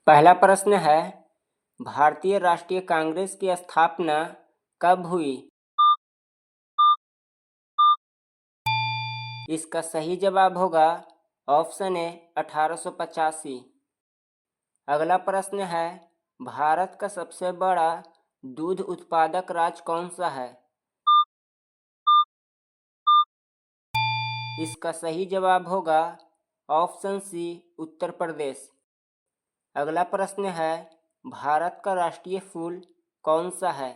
पहला प्रश्न है, भारतीय राष्ट्रीय कांग्रेस की स्थापना कब हुई? इसका सही जवाब होगा ऑप्शन ए 1885। अगला प्रश्न है, भारत का सबसे बड़ा दूध उत्पादक राज्य कौन सा है? इसका सही जवाब होगा ऑप्शन सी उत्तर प्रदेश। अगला प्रश्न है, भारत का राष्ट्रीय फूल कौन सा है?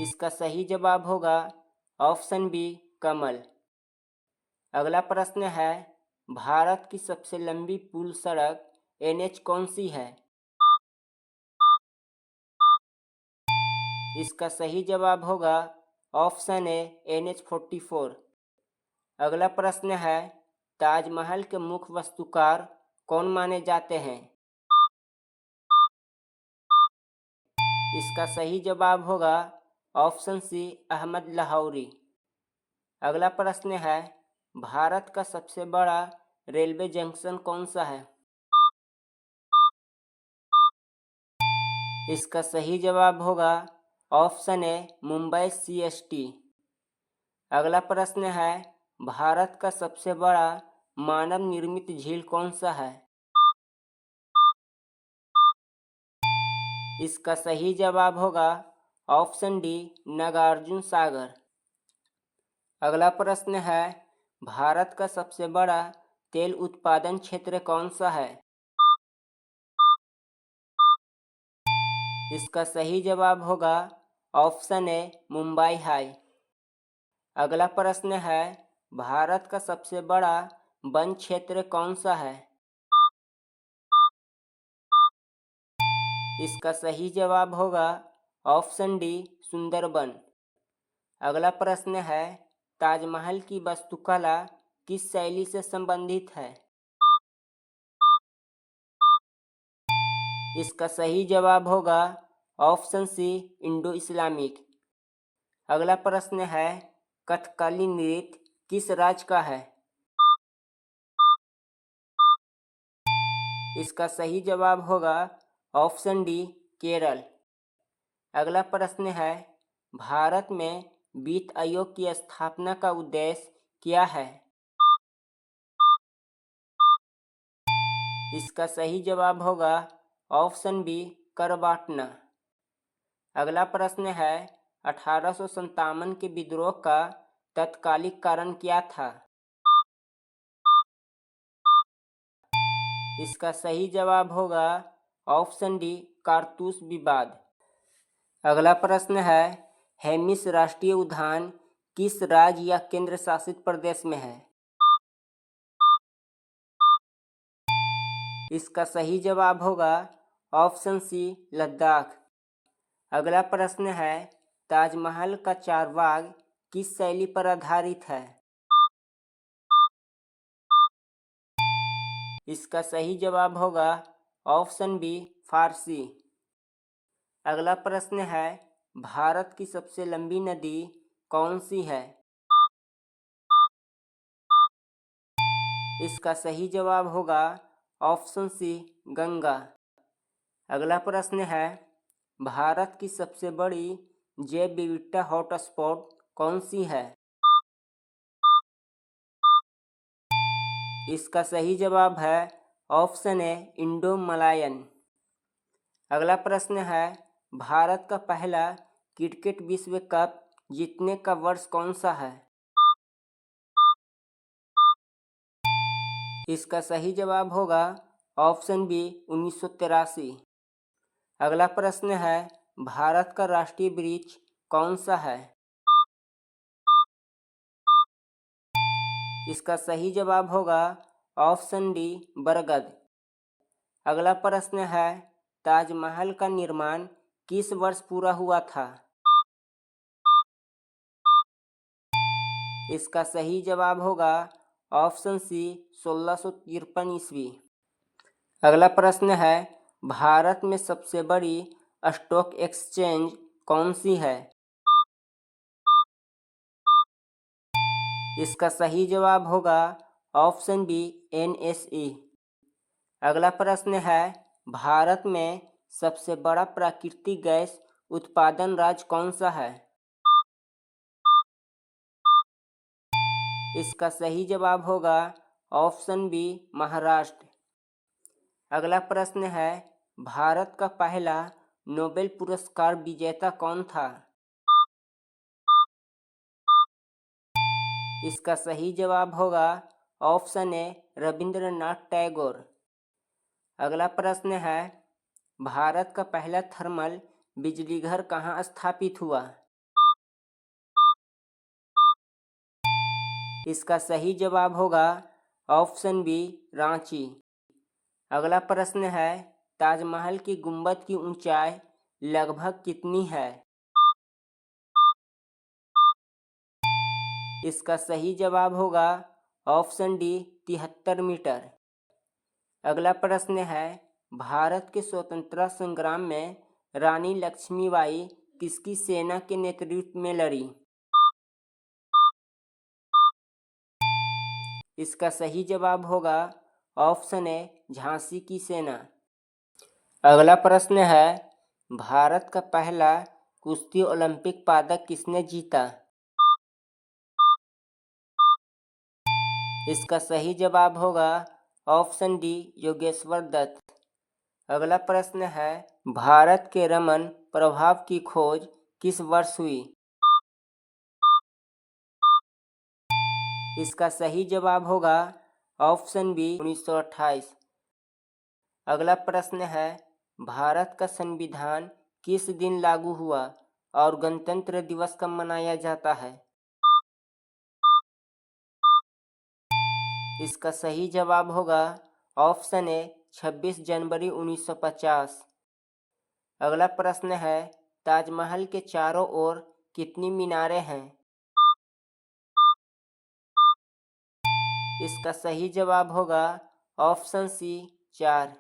इसका सही जवाब होगा ऑप्शन बी कमल। अगला प्रश्न है, भारत की सबसे लंबी पुल सड़क NH कौन सी है? इसका सही जवाब होगा ऑप्शन ए NH44। अगला प्रश्न है, ताजमहल के मुख्य वास्तुकार कौन माने जाते हैं? इसका सही जवाब होगा ऑप्शन सी अहमद लाहौरी। अगला प्रश्न है, भारत का सबसे बड़ा रेलवे जंक्शन कौन सा है? इसका सही जवाब होगा ऑप्शन ए मुंबई CST। अगला प्रश्न है, भारत का सबसे बड़ा मानव निर्मित झील कौन सा है? इसका सही जवाब होगा ऑप्शन डी नागार्जुन सागर। अगला प्रश्न है, भारत का सबसे बड़ा तेल उत्पादन क्षेत्र कौन सा है? इसका सही जवाब होगा ऑप्शन ए मुंबई हाई। अगला प्रश्न है, भारत का सबसे बड़ा वन क्षेत्र कौन सा है? इसका सही जवाब होगा ऑप्शन डी सुंदरबन। अगला प्रश्न है, ताजमहल की वास्तुकला किस शैली से संबंधित है? इसका सही जवाब होगा ऑप्शन सी इंडो इस्लामिक। अगला प्रश्न है, कथकली नृत्य किस राज्य का है? इसका सही जवाब होगा ऑप्शन डी केरल। अगला प्रश्न है, भारत में वित्त आयोग की स्थापना का उद्देश्य क्या है? इसका सही जवाब होगा ऑप्शन बी कर बांटना। अगला प्रश्न है, 1857 के विद्रोह का तत्कालिक कारण क्या था? इसका सही जवाब होगा ऑप्शन डी कारतूस विवाद। अगला प्रश्न है, हेमिस राष्ट्रीय उद्यान किस राज्य या केंद्र शासित प्रदेश में है? इसका सही जवाब होगा ऑप्शन सी लद्दाख। अगला प्रश्न है, ताजमहल का चारबाग किस शैली पर आधारित है? इसका सही जवाब होगा ऑप्शन बी फारसी। अगला प्रश्न है, भारत की सबसे लंबी नदी कौन सी है? इसका सही जवाब होगा ऑप्शन सी गंगा। अगला प्रश्न है, भारत की सबसे बड़ी जैव विविधता हॉटस्पॉट कौन सी है? इसका सही जवाब है ऑप्शन ए इंडो मलायन। अगला प्रश्न है, भारत का पहला क्रिकेट विश्व कप जीतने का वर्ष कौन सा है? इसका सही जवाब होगा ऑप्शन बी 1983। अगला प्रश्न है, भारत का राष्ट्रीय वृक्ष कौन सा है? इसका सही जवाब होगा ऑप्शन डी बरगद। अगला प्रश्न है, ताजमहल का निर्माण किस वर्ष पूरा हुआ था? इसका सही जवाब होगा ऑप्शन सी 1653 ईस्वी। अगला प्रश्न है, भारत में सबसे बड़ी स्टॉक एक्सचेंज कौन सी है? इसका सही जवाब होगा ऑप्शन बी NSE। अगला प्रश्न है, भारत में सबसे बड़ा प्राकृतिक गैस उत्पादन राज्य कौन सा है? इसका सही जवाब होगा ऑप्शन बी महाराष्ट्र। अगला प्रश्न है, भारत का पहला नोबेल पुरस्कार विजेता कौन था? इसका सही जवाब होगा ऑप्शन ए रविंद्रनाथ टैगोर। अगला प्रश्न है, भारत का पहला थर्मल बिजली घर कहाँ स्थापित हुआ? इसका सही जवाब होगा ऑप्शन बी रांची। अगला प्रश्न है, ताजमहल की गुंबद की ऊंचाई लगभग कितनी है? इसका सही जवाब होगा ऑप्शन डी 73 मीटर। अगला प्रश्न है, भारत के स्वतंत्रता संग्राम में रानी लक्ष्मीबाई किसकी सेना के नेतृत्व में लड़ी? इसका सही जवाब होगा ऑप्शन ए झांसी की सेना। अगला प्रश्न है, भारत का पहला कुश्ती ओलंपिक पदक किसने जीता? इसका सही जवाब होगा ऑप्शन डी योगेश्वर दत्त। अगला प्रश्न है, भारत के रमन प्रभाव की खोज किस वर्ष हुई? इसका सही जवाब होगा ऑप्शन बी 1928। अगला प्रश्न है, भारत का संविधान किस दिन लागू हुआ और गणतंत्र दिवस कब मनाया जाता है? इसका सही जवाब होगा ऑप्शन ए 26 जनवरी 1950। अगला प्रश्न है, ताजमहल के चारों ओर कितनी मीनारें हैं? इसका सही जवाब होगा ऑप्शन सी 4।